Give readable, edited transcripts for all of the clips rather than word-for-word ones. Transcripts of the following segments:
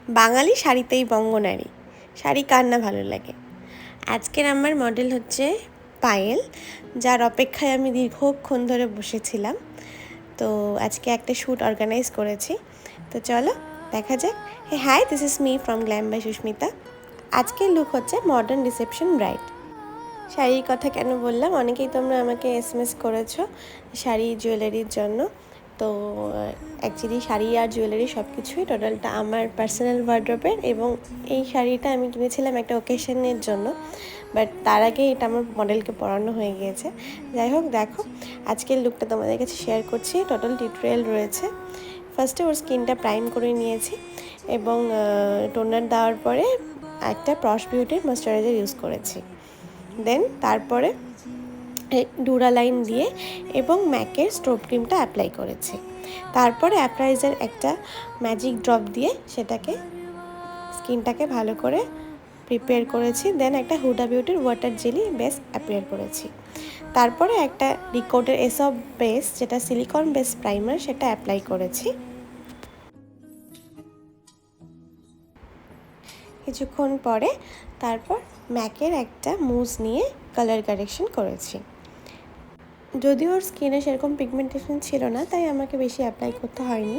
বাঙালি শাড়িতেই বঙ্গনারী, শাড়ি কার না ভালো লাগে। আজকের আমার মডেল হচ্ছে পায়েল, যার অপেক্ষায় আমি দীর্ঘক্ষণ ধরে বসেছিলাম। তো আজকে একটা শ্যুট অর্গানাইজ করেছি, তো চলো দেখা যাক। Hi, this is me from glam by Sushmita. আজকের লুক হচ্ছে মডার্ন রিসেপশন ব্রাইড। শাড়ির কথা কেন বললাম, অনেকেই তোমরা আমাকে এসএমএস করেছো শাড়ি জুয়েলারির জন্য। তো অ্যাকচুয়ালি শাড়ি আর জুয়েলারি সব কিছুই টোটালটা আমার পার্সোনাল ওয়ার্ড্রোবের, এবং এই শাড়িটা আমি কিনেছিলাম একটা ওকেশনের জন্য, বাট তার আগে এটা আমার মডেলকে পরানো হয়ে গিয়েছে। যাই হোক, দেখো আজকের লুকটা তোমাদের কাছে শেয়ার করছি। টোটাল টিউটোরিয়াল রয়েছে। ফার্স্টে ওর স্কিনটা প্রাইম করে নিয়েছি, এবং টোনার দেওয়ার পরে একটা প্রশ বিউটির ময়েশ্চারাইজার ইউজ করেছি। দেন তারপরে ডুরালাইন দিয়ে এবং ম্যাকের স্ট্রোব ক্রিমটা অ্যাপ্লাই করেছি। তারপরে অ্যাপ্রাইজার একটা ম্যাজিক ড্রপ দিয়ে সেটাকে স্কিনটাকে ভালো করে প্রিপেয়ার করেছি। দেন একটা হুডা বিউটির ওয়াটার জেলি বেস অ্যাপ্লাই করেছি। তারপরে একটা রিকোডের এসব বেস, যেটা সিলিকন বেস প্রাইমার, সেটা অ্যাপ্লাই করেছি। কিছুক্ষণ পরে তারপর ম্যাকের একটা মুজ নিয়ে কালার কারেকশন করেছি। যদিও ওর স্কিনে সেরকম পিগমেন্টেশন ছিল না, তাই আমাকে বেশি অ্যাপ্লাই করতে হয়নি।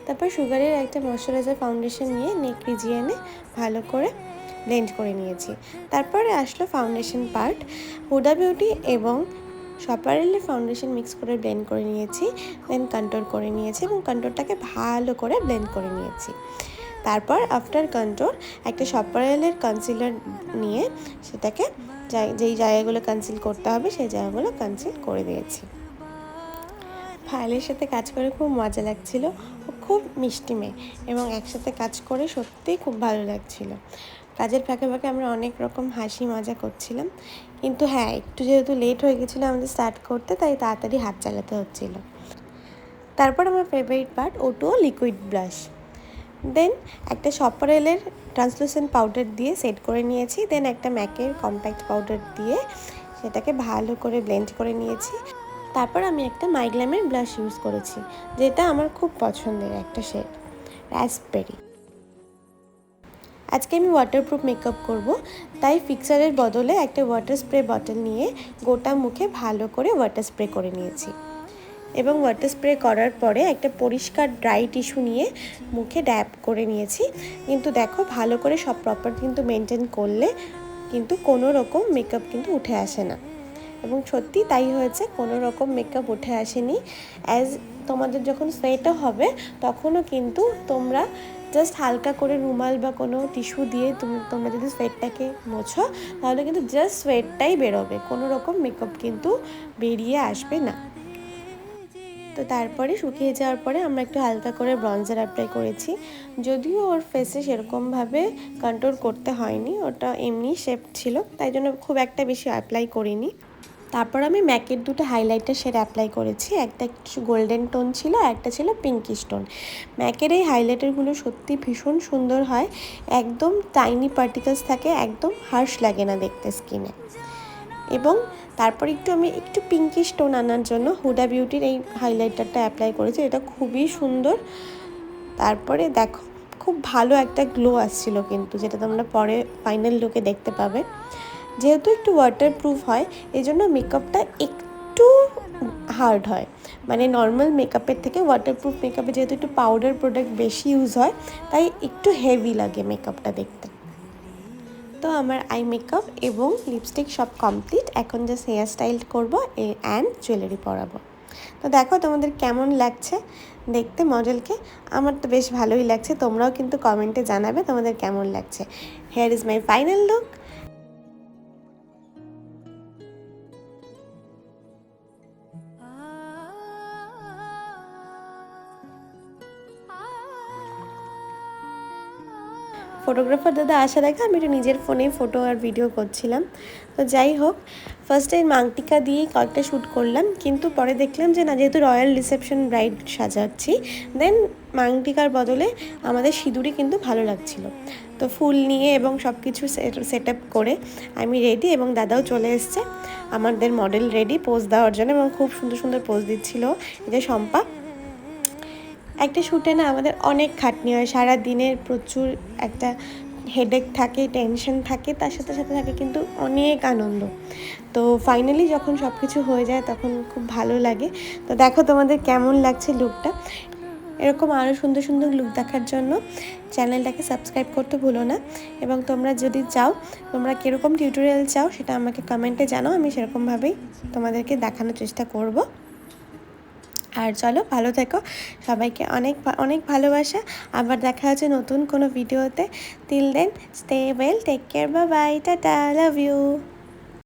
তারপর সুগারের একটা ময়শ্চারাইজার ফাউন্ডেশন নিয়ে নেক রিজিয়নে ভালো করে ব্লেন্ড করে নিয়েছি। তারপরে আসলো ফাউন্ডেশন পার্ট। হুডা বিউটি এবং সপারেলের ফাউন্ডেশন মিক্স করে ব্লেন্ড করে নিয়েছি। দেন কন্ট্রোল করে নিয়েছি এবং কন্ট্রোলটাকে ভালো করে ব্লেন্ড করে নিয়েছি। তারপর আফটার কন্ট্রোল একটা সপারেলের কনসিলার নিয়ে সেটাকে যেই জায়গাগুলো কনসিল করতে হবে সেই জায়গাগুলো কনসিল করে দিয়েছি। ফাইলের সাথে কাজ করে খুব মজা লাগছিল। ও খুব মিষ্টি মেয়ে, এবং একসাথে কাজ করে সত্যিই খুব ভালো লাগছিল। কাজের ফাঁকে ফাঁকে আমরা অনেক রকম হাসি মজা করছিলাম, কিন্তু হ্যাঁ, একটু যেহেতু লেট হয়ে গেছিলো আমাদের স্টার্ট করতে, তাই তাড়াতাড়ি হাত চালাতে হচ্ছিল। তারপর আমার ফেভারিট পার্ট, ওটো লিকুইড ব্লাশ। দেন একটা সপারেলের ট্রান্সলুসেন্ট পাউডার দিয়ে সেট করে নিয়েছি। দেন একটা ম্যাকের কম্প্যাক্ট পাউডার দিয়ে সেটাকে ভালো করে ব্লেন্ড করে নিয়েছি। তারপর আমি একটা মাইগ্ল্যামের ব্লাশ ইউজ করেছি, যেটা আমার খুব পছন্দের একটা শেড, রাস্পবেরি। আজকে আমি ওয়াটারপ্রুফ মেকআপ করব, তাই ফিক্সারের বদলে একটা ওয়াটার স্প্রে বটল নিয়ে গোটা মুখে ভালো করে ওয়াটার স্প্রে করে নিয়েছি। এবং ওয়াটার স্প্রে করার পরে একটা পরিষ্কার ড্রাই টিস্যু নিয়ে মুখে ড্যাব করে নিয়েছি। কিন্তু দেখো, ভালো করে সব প্রপার কিন্তু মেনটেন করলে কিন্তু কোনো রকম মেকআপ কিন্তু উঠে আসে না, এবং সত্যি তাই হয়েছে, কোনো রকম মেকআপ উঠে আসেনি। তোমাদের যখন সোয়েটও হবে তখনও কিন্তু তোমরা জাস্ট হালকা করে রুমাল বা কোনো টিস্যু দিয়ে তোমরা যদি সোয়েটটাকে মোছো, তাহলে কিন্তু জাস্ট সোয়েটটাই বেরোবে, কোনো রকম মেকআপ কিন্তু বেরিয়ে আসবে না। তো তারপরে শুকিয়ে যাওয়ার পরে আমরা একটু হালকা করে ব্রঞ্জার অ্যাপ্লাই করেছি। যদিও ওর ফেসে সেরকমভাবে কন্ট্রোল করতে হয়নি, ওটা এমনি শেপ ছিল, তাই জন্য খুব একটা বেশি অ্যাপ্লাই করিনি। তারপর আমি ম্যাকের দুটো হাইলাইটার শেড অ্যাপ্লাই করেছি। একটা একটু গোল্ডেন টোন ছিল, একটা ছিল পিঙ্কিশ টোন। ম্যাকের এই হাইলাইটারগুলো সত্যি ভীষণ সুন্দর হয়, একদম টাইনি পার্টিকেলস থাকে, একদম হার্শ লাগে না দেখতে স্কিনে। এবং তারপর আমি একটু পিঙ্কিশ টোন আনার জন্য হুডা বিউটির এই হাইলাইটারটা অ্যাপ্লাই করেছি, এটা খুবই সুন্দর। তারপরে দেখো, খুব ভালো একটা গ্লো আসছিল কিন্তু, যেটা তোমরা পরে ফাইনাল লুকে দেখতে পাবে। যেহেতু একটু ওয়াটারপ্রুফ হয়, এই জন্য মেকআপটা একটু হার্ড হয়, মানে নর্মাল মেকআপের থেকে ওয়াটারপ্রুফ মেকআপে যেহেতু একটু পাউডার প্রোডাক্ট বেশি ইউজ হয়, তাই একটু হেভি লাগে মেকআপটা দেখতে। তো আমার আই মেকআপ এবং লিপস্টিক সব কমপ্লিট। এখন জাস্ট হেয়ার স্টাইল করবো অ্যান্ড জুয়েলারি পরাবো। তো দেখো তোমাদের কেমন লাগছে দেখতে মডেলকে। আমার তো বেশ ভালোই লাগছে, তোমরাও কিন্তু কমেন্টে জানাবে তোমাদের কেমন লাগছে। Hair is my final look. Photographer দাদা আসা দেখা আমি একটু নিজের ফোনেই ফটো আর ভিডিও করছিলাম। তো যাই হোক, ফার্স্টে মাংটিকা দিয়েই কয়েকটা শ্যুট করলাম, কিন্তু পরে দেখলাম যে না, যেহেতু রয়্যাল রিসেপশন ব্রাইড সাজাচ্ছি, দেন মাংটিকার বদলে আমাদের সিঁদুরই কিন্তু ভালো লাগছিল। তো ফুল নিয়ে এবং সব কিছু সেট আপ করে আমি রেডি, এবং দাদাও চলে এসছে আমাদের মডেল রেডি পোজ দেওয়ার জন্য, এবং খুব সুন্দর সুন্দর পোজ দিচ্ছিল। এই যে শম্পা, একটা শ্যুটে না আমাদের অনেক খাটনি হয়, সারা দিনের প্রচুর একটা হেডেক থাকে, টেনশন থাকে, তার সাথে সাথে থাকে কিন্তু অনেক আনন্দ। তো ফাইনালি যখন সব কিছু হয়ে যায় তখন খুব ভালো লাগে। তো দেখো তোমাদের কেমন লাগছে লুকটা। এরকম আরও সুন্দর সুন্দর লুক দেখার জন্য চ্যানেলটাকে সাবস্ক্রাইব করতে ভুলো না। এবং তোমরা যদি চাও, তোমরা কীরকম টিউটোরিয়াল চাও সেটা আমাকে কমেন্টে জানাও, আমি সেরকমভাবেই তোমাদেরকে দেখানোর চেষ্টা করব। আর চলো, ভালো থেকো, সবাইকে অনেক অনেক ভালোবাসা। আবার দেখা হচ্ছে নতুন কোনো ভিডিওতে। Till then stay well, take care, bye bye, tata, love you.